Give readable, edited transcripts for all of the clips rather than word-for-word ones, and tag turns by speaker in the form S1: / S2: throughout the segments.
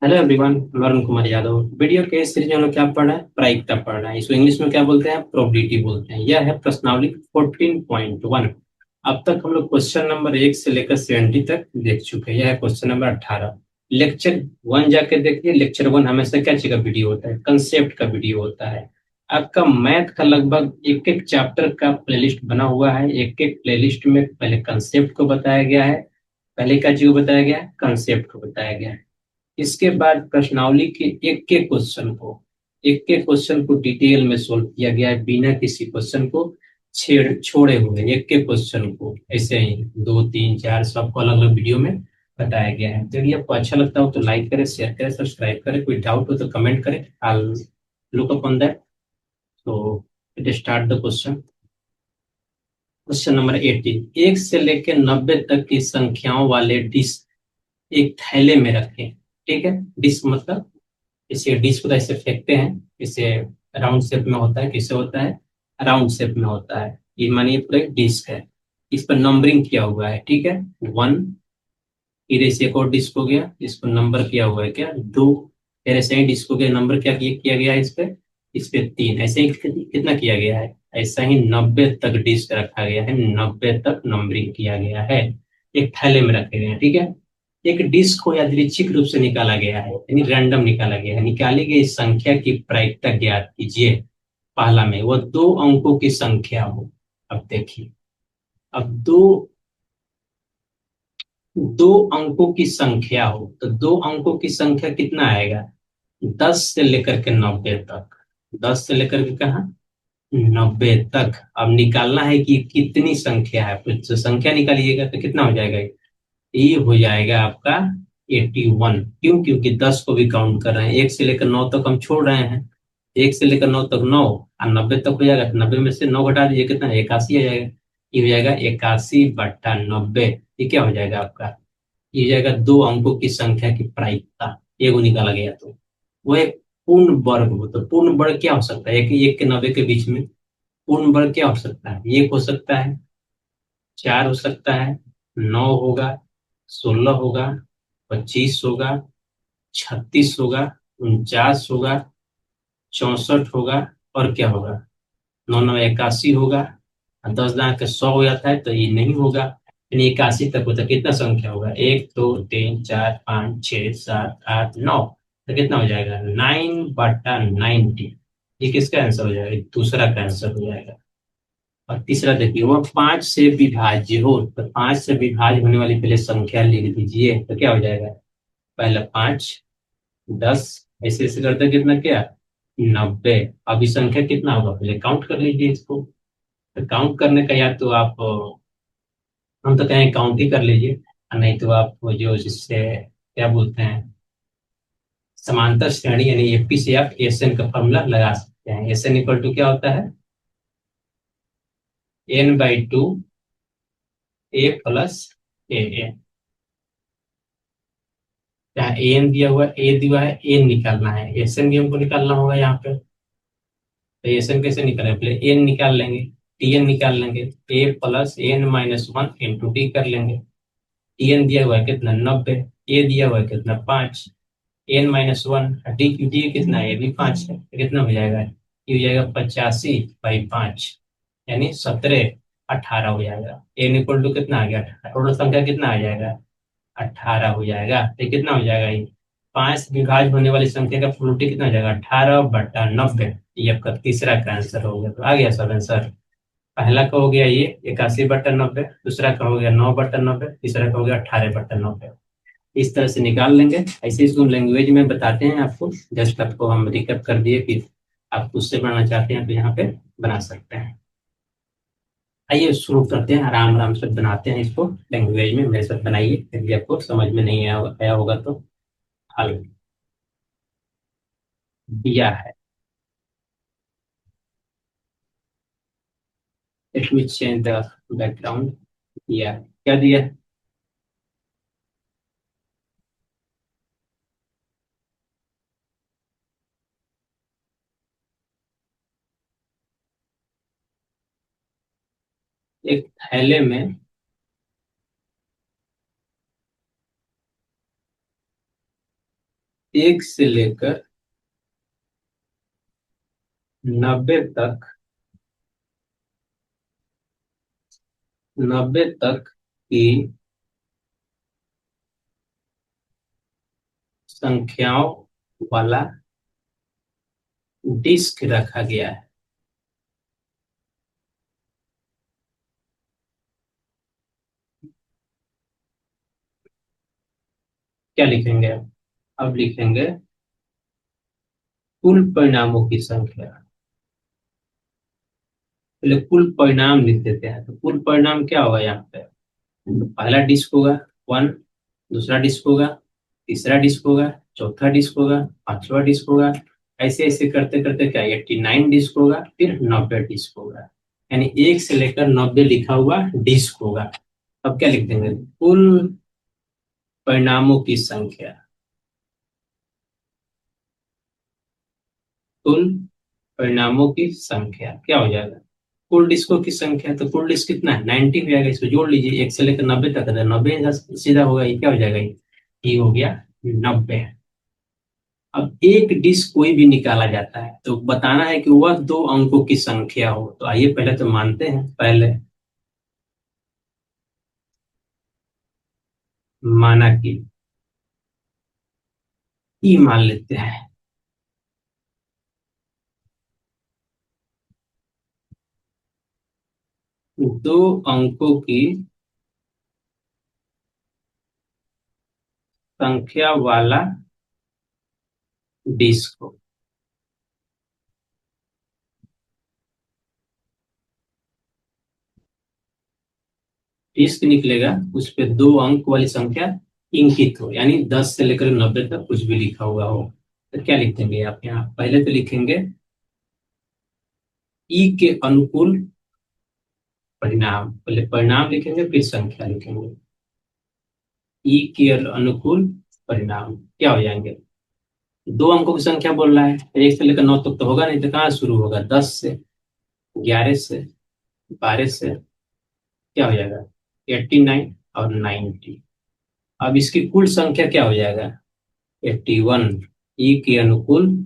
S1: Hello everyone, मैं Arun Kumar Yadav. Video के इस सीरीज में हम लोग क्या पढ़ रहे हैं? प्रायिकता पढ़ रहे हैं। इसको इंग्लिश में क्या बोलते हैं? प्रोबेबिलिटी बोलते हैं। यह है प्रश्नावली 14.1। अब तक हम लोग क्वेश्चन नंबर 1 से लेकर 70 तक देख चुके हैं। यह है क्वेश्चन नंबर 18। लेक्चर 1 जाके देखिए। लेक्चर 1 हमेशा क्या चीज का वीडियो होता है? कंसेप्ट का वीडियो होता है। आपका मैथ का लगभग एक एक चैप्टर का प्लेलिस्ट बना हुआ है। एक एक प्लेलिस्ट में पहले कंसेप्ट को बताया गया है। पहले क्या चीज को बताया गया है? कंसेप्ट को बताया गया है। इसके बाद प्रश्नावली के एक एक क्वेश्चन को डिटेल में सोल्व किया गया है, बिना किसी क्वेश्चन को छेड़ छोड़े हुए। एक एक क्वेश्चन को ऐसे ही 2 3 4 सबको अलग अलग वीडियो में बताया गया है। यदि आपको अच्छा लगता हो तो लाइक करें, शेयर करें, सब्सक्राइब करें। कोई डाउट हो तो कमेंट करें। I look upon that. तो it start the question. Question number 18। 1 से लेकर 90 तक की संख्याओं वाले डिश एक थैले में रखें। ठीक है। डिश मतलब इसे डिश को ऐसे फेंकते हैं। इसे राउंड शेप में होता है। किसे होता है? राउंड शेप में होता है। ये मानिए पूरा एक डिस्क है। इस पर नंबरिंग किया हुआ है। ठीक है। 1। फिर ऐसे एक और डिस्क हो गया, इसको नंबर किया हुआ है क्या? 2। फिर ऐसे ही डिस्क हो गया, नंबर क्या किया गया है इस पे 3। ऐसे ही कितना किया गया है? ऐसा ही 90 तक डिस्क रखा गया है। 90 तक नंबरिंग किया गया है। एक थैले में रखे गए हैं। ठीक है। एक डिस्क को यादृच्छिक रूप से निकाला गया है, यानी रैंडम निकाला गया है। निकाली गई संख्या की प्रायिकता ज्ञात कीजिए। पहला में वो 2 अंकों की संख्या हो। अब देखिए। अब दो अंकों की संख्या हो तो 2 अंकों की संख्या कितना आएगा? 10 से लेकर के 90 तक। 10 से लेकर के कहा? 90 तक। अब निकालना है कि कितनी संख्या है, तो संख्या निकालिएगा तो कितना हो जाएगा? ये हो जाएगा आपका 81। क्यों? क्योंकि 10 को भी काउंट कर रहे हैं। 1 से लेकर 9 तक हम छोड़ रहे हैं। 1 से लेकर 9 तक 9 और 90 तक हो जाएगा। तो 90 में से 9 घटा दीजिए, कितना? 81 आ जाएगा। ये हो जाएगा 81/90। ये क्या हो जाएगा आपका? ये हो जाएगा 2 अंकों की संख्या की प्रायिकता। ये वो निकाला गया। तो वो एक पूर्ण वर्ग हो। तो पूर्ण वर्ग क्या हो सकता है? एक एक के 90 के बीच में पूर्ण वर्ग क्या हो सकता है? 1 हो सकता है, 4 हो सकता है, 9 होगा, 16 होगा, 25 होगा, 36 होगा, 49 होगा, 64 होगा, और क्या होगा? 9 9 81 होगा। और 10 दांत का 100 हो जाता है तो ये नहीं होगा। यानी 81 तक होता है। कितना संख्या होगा? 1 2 3 4 5 6 7 8 9। तो कितना हो जाएगा? 9/90। ये किसका आंसर हो जाएगा? ये दूसरा का आंसर हो जाएगा। और तीसरा देखिए, वह 5 से विभाज्य हो। तो 5 से विभाज्य होने वाली पहले संख्या लिख दीजिए। तो क्या हो जाएगा? पहला 5, 10, ऐसे ऐसे करते कितना क्या? 90। अभी संख्या कितना होगा पहले काउंट कर लीजिए इसको। तो काउंट करने का या तो आप हम तो कहें काउंट ही कर लीजिए, और नहीं तो आप वो जो जिससे क्या बोलते हैं, समांतर श्रेणी यानी एपी से आप एस एन का फॉर्मूला लगा सकते हैं। एस एन इक्वल टू क्या होता है? n/2 a plus A N. यहाँ एन दिया हुआ है, ए दिया है, एन निकालना है। एस एन भी हमको निकालना होगा यहाँ पे। तो एस एन कैसे निकालें? पहले एन निकाल लेंगे, टी एन निकाल लेंगे। ए प्लस n-1 इंटू डी कर लेंगे। टी एन दिया हुआ है कितना? 90। ए दिया हुआ है कितना? 5। n-1 डी क्यू डी कितना है? ये भी 5 है। तो कितना हो जाएगा? ये हो जाएगा 85/5, यानी 17/18 हो जाएगा। एन इक्वल टू कितना आ गया? टोटल संख्या कितना आ जाएगा? 18 हो जाएगा। तो कितना हो जाएगा? ये 5 से विभाज्य होने वाली संख्या का प्रोबेबिलिटी कितना हो जाएगा? 18/90। ये आपका तीसरा का आंसर हो गया। तो आ गया सब आंसर। पहला का हो गया ये 81/90, दूसरा का हो गया 9/90, तीसरा का हो गया 18/90। इस तरह से निकाल लेंगे। ऐसे इसको लैंग्वेज में बताते हैं आपको। जस्ट आपको हम रिकैप कर दिए कि आप उससे बनाना चाहते हैं तो यहाँ पे बना सकते हैं। आइए शुरू करते हैं। आराम आराम से बनाते हैं इसको लैंग्वेज में। मेरे साथ बनाइए, फिर भी आपको समझ में नहीं आया होगा तो हल दिया है। Let me change the background. दिया है। क्या दिया है? एक थैले में एक से लेकर 90 तक, 90 तक की संख्याओं वाला डिस्क रखा गया है। क्या लिखेंगे अब लिखेंगे कुल परिणामों की संख्या। पहले कुल परिणाम लिख देते हैं, तो कुल परिणाम क्या होगा यहाँ पे? तो पहला डिस्क होगा 1, दूसरा डिस्क होगा, तीसरा डिस्क होगा, चौथा डिस्क होगा, पांचवा डिस्क होगा। ऐसे ऐसे करते करते क्या 89 डिस्क होगा, फिर 90 डिस्क होगा। यानी 1 से लेकर 90 लिखा हुआ डिस्क होगा। अब क्या लिख देंगे? कुल परिणामों की संख्या। कुल परिणामों की संख्या क्या हो जाएगा? कुल डिस्कों की संख्या, तो कुल डिस्क कितना है? 90 हो जाएगा। इसको जोड़ लीजिए, 1 से लेकर 90 तक है, 90 सीधा होगा। ये क्या हो जाएगा? ये हो गया 90। अब एक डिस्क कोई भी निकाला जाता है तो बताना है कि वह दो अंकों की संख्या हो। तो आइए पहले तो मानते हैं, पहले माना कि ई मान लेते हैं। दो अंकों की संख्या वाला डिस्क हो। डिस्क निकलेगा, उस पे दो अंक वाली संख्या इंकित हो, यानी 10 से लेकर 90 तक कुछ भी लिखा हुआ हो। तो क्या लिख देंगे आप यहाँ? पहले तो लिखेंगे ई के अनुकूल परिणाम। पहले परिणाम लिखेंगे, फिर संख्या लिखेंगे। ई के अनुकूल परिणाम क्या हो जाएंगे? दो अंकों की संख्या बोल रहा है, 1 से लेकर 9 तक तो होगा नहीं, तो कहाँ शुरू होगा? 10 से, 11 से, 12 से। क्या हो जाएगा? 89 और 90। अब इसकी कुल संख्या क्या हो जाएगा? 81। ई के अनुकूल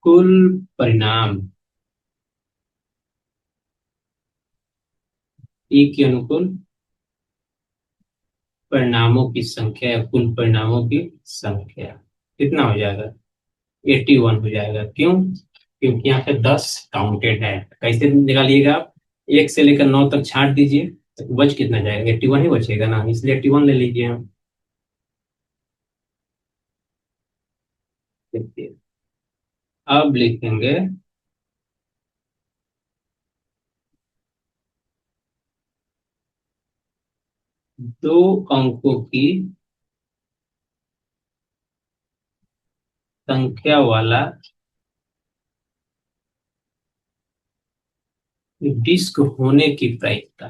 S1: कुल परिणाम। ई के अनुकूल परिणामों की संख्या या कुल परिणामों की संख्या कितना हो जाएगा? 81 हो जाएगा। क्यों? क्योंकि यहाँ पे 10 काउंटेड है। कैसे निकालिएगा आप? 1 से लेकर 9 तक छांट दीजिए, तो बच कितना जाएगा? 81 ही बचेगा ना, इसलिए 81 ले लीजिए हम। देखिए, अब लिखेंगे दो अंकों की संख्या वाला डिस्क होने की प्रायिकता।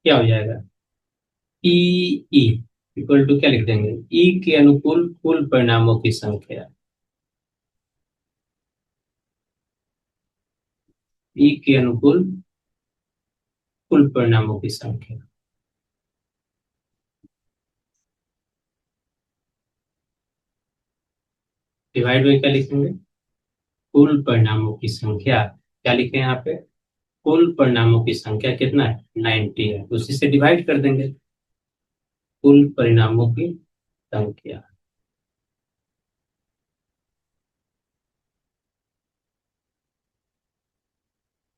S1: क्या हो जाएगा? ई ई इक्वल टू क्या लिख देंगे? ई के अनुकूल कुल परिणामों की संख्या। ई के अनुकूल कुल परिणामों की संख्या। डिवाइड बाई क्या लिखेंगे? कुल परिणामों की संख्या। क्या लिखे हैं यहाँ पे? कुल परिणामों की संख्या कितना है? 90 है, तो उसी से डिवाइड कर देंगे। कुल परिणामों की संख्या।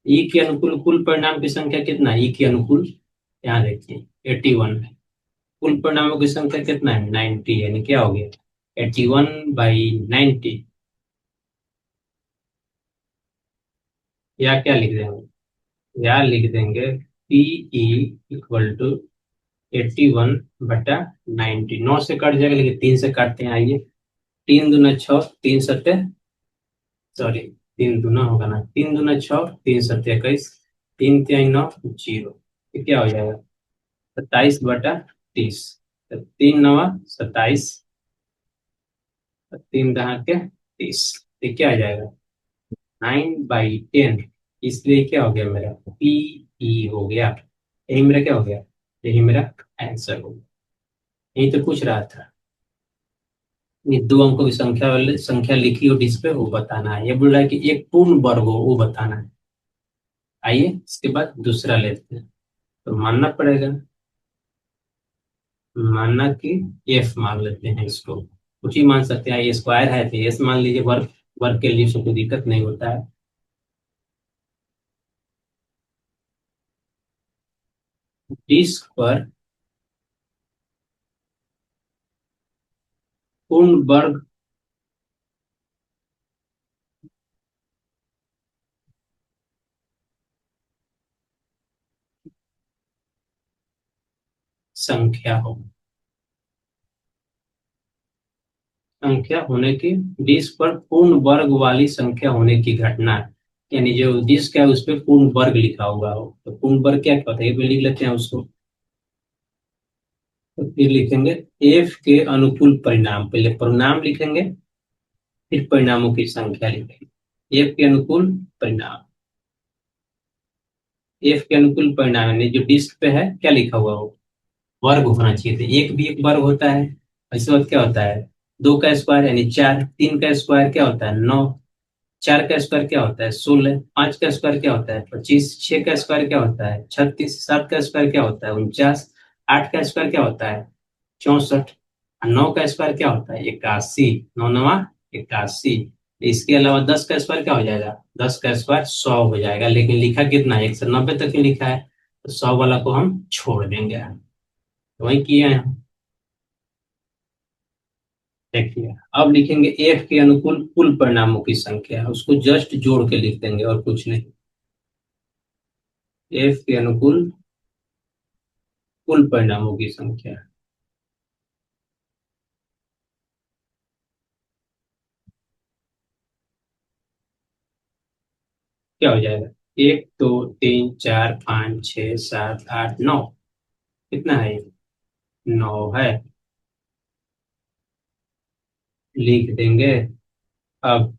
S1: ई के अनुकूल कुल परिणाम की संख्या कितना है? ई के अनुकूल यहाँ देखिए 81 है। कुल परिणामों की संख्या कितना है? 90, यानी क्या हो गया? 81/90। या क्या लिख देंगे? या लिख देंगे पीई इक्वल टू 81/90। 9 से कट जाएगा, लेकिन 3 से काटते हैं। आइए, 3 दूना 6, 3 सत्ते, सॉरी 3 दूना होगा ना, 3 दूना 6, 3 सत्ते 21, 3 तिहाई 9, 0। ये क्या हो जाएगा? 27/30। तो 3 9 27, 3 दहा के 30। ये क्या आ जाएगा? 9/10, इसलिए क्या हो गया मेरा PE हो गया। यही मेरा क्या हो गया, यही मेरा आंसर हो गया। यही तो पूछ रहा था, ये दो अंकों की संख्या वाले संख्या लिखी हो डिस्प्ले वो बताना है। ये बोल रहा है कि एक पूर्ण वर्ग हो वो बताना है। आइए इसके बाद दूसरा लेते हैं। तो मानना पड़ेगा, मानना कि एफ मान लेते हैं इसको, कुछ ही मान सकते हैं। ये स्क्वायर है तो एस मान लीजिए, वर्ग, वर्ग के लिए कोई दिक्कत नहीं होता है। डिस्क पर पूर्ण वर्ग संख्या हो, संख्या होने की, डिस्क पर पूर्ण वर्ग वाली संख्या होने की घटना, यानी जो डिस्क है उस पर पूर्ण वर्ग लिखा हुआ हो। तो पूर्ण वर्ग क्या क्या होता है ये भी लिख लेते हैं उसको। तो फिर लिखेंगे एफ के अनुकूल परिणाम, पहले परिणाम लिखेंगे फिर परिणामों की संख्या लिखेंगे। एफ के अनुकूल परिणाम, एफ के अनुकूल परिणाम यानी जो डिस्क पे है क्या लिखा हुआ हो, वर्ग होना चाहिए। तो एक भी एक वर्ग होता है। इसके बाद क्या होता है, दो का स्क्वायर यानी चार, तीन का स्क्वायर क्या होता है 9, चार का स्क्वायर क्या होता है 16, पांच का स्क्वायर क्या होता है 25, छह का स्क्वायर क्या होता है 36, सात का स्क्वायर क्या होता है 49, आठ का स्क्वायर क्या होता है 64, और नौ का स्क्वायर क्या होता है 81, नौ नवा 81। इसके अलावा 10 का स्क्वायर क्या हो जाएगा, 10 का स्क्वायर 100 हो जाएगा। लेकिन लिखा कितना है 190 तक ही लिखा है, तो 100 वाला को हम छोड़ देंगे। तो वही किए हैं हम। देखिए अब लिखेंगे एफ के अनुकूल कुल परिणामों की संख्या, उसको जस्ट जोड़ के लिख देंगे और कुछ नहीं। एफ के अनुकूल कुल परिणामों की संख्या क्या हो जाएगा, एक दो तीन चार पाँच छः सात आठ नौ, कितना है, 9 है, लिख देंगे। अब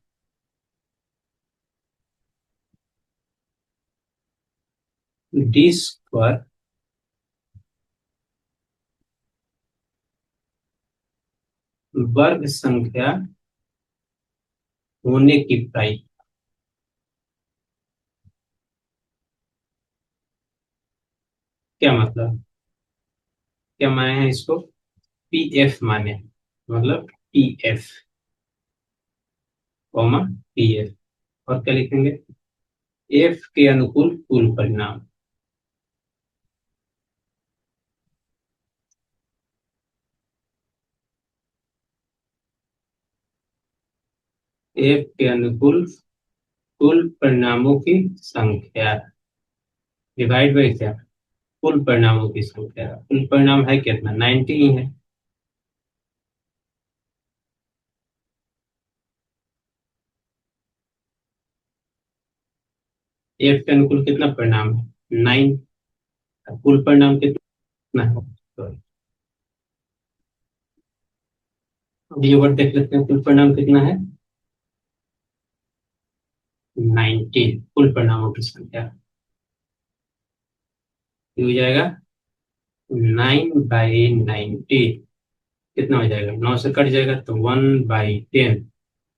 S1: डिस्क पर वर्ग संख्या होने की प्राइस, क्या मतलब, क्या माने हैं इसको, PF माने हैं। मतलब PF कॉमा PF, और क्या लिखेंगे, एफ के अनुकूल कुल परिणाम, एफ के अनुकूल कुल परिणामों की संख्या डिवाइड बाई क्या, कुल परिणामों की संख्या। कुल परिणाम है कितना 90 ही है। एफ के अनुकूल कितना परिणाम है 9, कुल परिणाम कितना है, तो अब ये वर्ड देख लेते हैं, कुल परिणाम कितना है 90, कुल परिणामों की संख्या। ये हो जाएगा 9/90, कितना हो जाएगा 9 से कट जाएगा तो 1/10,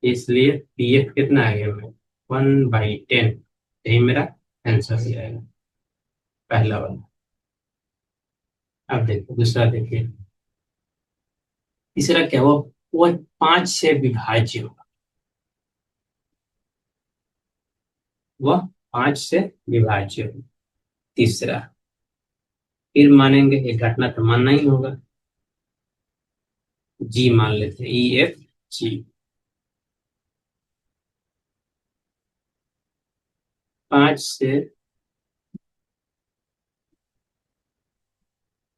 S1: इसलिए PF कितना आ गया मेरा 1/10। यही मेरा आंसर हो जाएगा, पहला वाला। अब देखो दूसरा देखिए, तीसरा क्या हुआ, वो 5 से विभाज्य होगा, वह 5 से विभाज्य होगा। तीसरा, फिर मानेंगे ये घटना तो मानना ही होगा, जी मान लेते हैं EFG, 5 से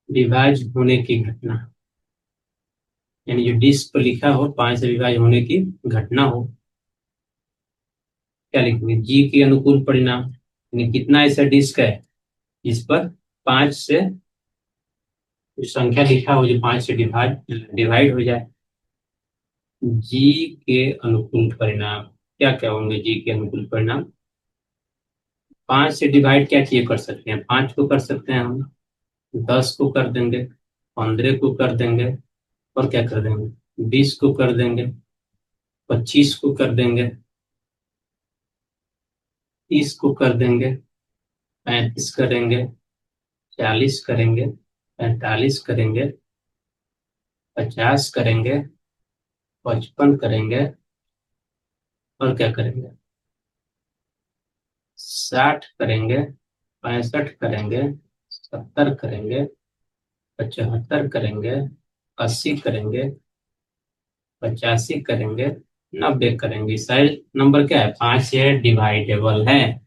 S1: विभाज्य होने की घटना, यानी जो डिस्क पर लिखा हो 5 से विभाज्य होने की घटना हो, क्या लिखेंगे जी के अनुकूल परिणाम, यानी कितना ऐसा डिस्क है जिस पर 5 से जो संख्या लिखा हो जो 5 से डिवाइड डिवाइड हो जाए, जी के अनुकूल परिणाम, क्या क्या होंगे जी के अनुकूल परिणाम? 5 से डिवाइड क्या किए कर सकते हैं? 5 को कर सकते हैं हम, 10 को कर देंगे, 15 को कर देंगे, और क्या कर देंगे? 20 को कर देंगे, 25 को कर देंगे, 30 को कर देंगे, 35 करेंगे, 40 करेंगे, 45 करेंगे, 50 करेंगे, 55 करेंगे, और क्या करेंगे? 60 करेंगे, 65 करेंगे, 70 करेंगे, 75 करेंगे, 80 करेंगे, 85 करेंगे, 90 करेंगे। सारे नंबर क्या है? 5 से डिवाइडेबल है।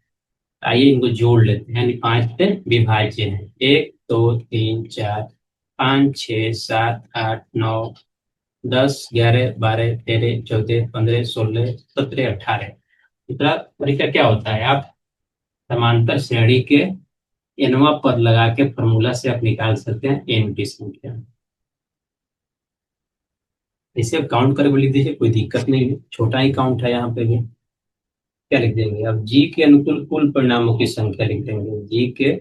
S1: आइए इनको जोड़ लेते हैं, यानी 5 से विभाज्य है। 1 2 3 4 5 6 7 8 9 10 11 12 13 14 15 16 17 18। दूसरा तरीका क्या होता है? आप समांतर श्रेणी के एनवा पद लगा के फॉर्मूला से आप निकाल सकते हैं एन की संख्या। इसे आप काउंट करके लिख दीजिए, कोई दिक्कत नहीं है, छोटा ही काउंट है यहाँ पे भी। क्या लिख देंगे? अब जी के अनुकूल कुल परिणामों की संख्या लिख देंगे। जी के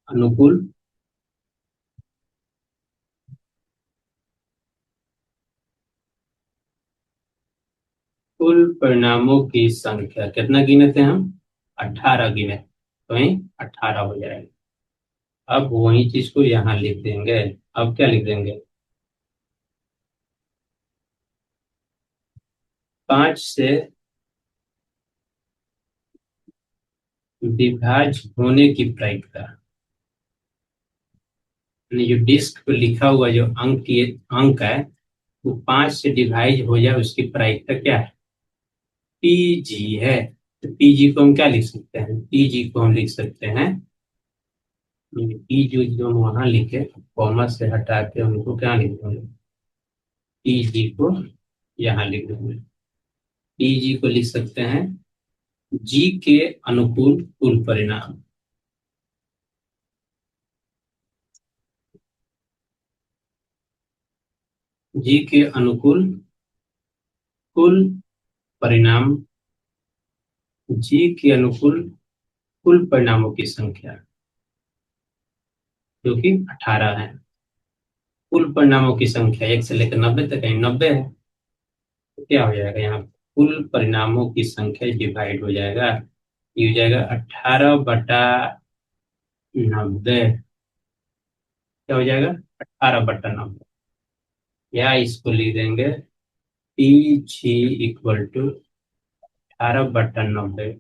S1: अनुकूल कुल परिणामों की संख्या कितना गिने थे हम? 18 गिने, तो वही 18 हो जाएगा। अब वही चीज को यहाँ लिख देंगे। अब क्या लिख देंगे? 5 से विभाज्य होने की प्रायिकता, यानी जो डिस्क पे लिखा हुआ जो अंक है, वो 5 से डिवाइड हो जाए, उसकी प्रायिकता क्या है? पीजी है। तो पीजी को हम क्या लिख सकते हैं? पीजी को हम लिख सकते हैं, पी जो हम वहां लिखे, कॉमा से हटा के उनको क्या लिख देंगे? पीजी को यहाँ लिख देंगे। पीजी को लिख सकते हैं जी के अनुकूल कुल परिणाम। जी के अनुकूल कुल परिणाम, जी के अनुकूल कुल परिणामों की संख्या जो कि 18 है। कुल परिणामों की संख्या 1 से लेकर 90 तक है, 90 है। तो क्या हो जाएगा यहाँ? कुल परिणामों की संख्या डिवाइड हो जाएगा, ये हो जाएगा 18/90। क्या हो जाएगा? 18/90। या इसको लिख देंगे पी जी इक्वल टू 18/90।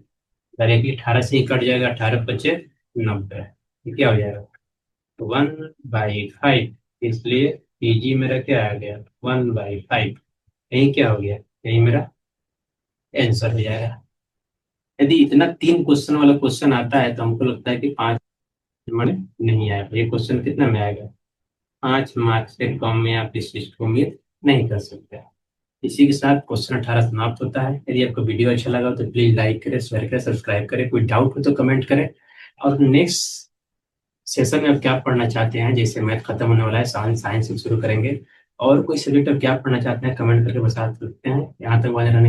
S1: अरे कि 18 से ही कट जाएगा, 18 × 5 = 90। ये क्या हो जाएगा? 1/5। इसलिए पीजी मेरा क्या आ गया? 1/5। यही क्या हो गया? यही मेरा आंसर हो जाएगा। यदि इतना 3 क्वेश्चन वाला क्वेश्चन आता है तो हमको लगता है कि 5 नंबर नहीं आएगा। ये क्वेश्चन कितना में आएगा? 5 मार्क्स से कम में आप इस चीज को उम्मीद नहीं कर सकते। इसी के साथ क्वेश्चन 18 समाप्त होता है। यदि आपको वीडियो अच्छा लगा तो प्लीज लाइक करें, शेयर करें, सब्सक्राइब करें। कोई डाउट हो तो कमेंट करें। और नेक्स्ट सेशन में आप क्या पढ़ना चाहते हैं? जैसे मैथ खत्म होने वाला है, साइंस से शुरू करेंगे, और कोई सब्जेक्ट आप क्या पढ़ना चाहते हैं कमेंट करके बता सकते हैं। यहाँ तक बने रहने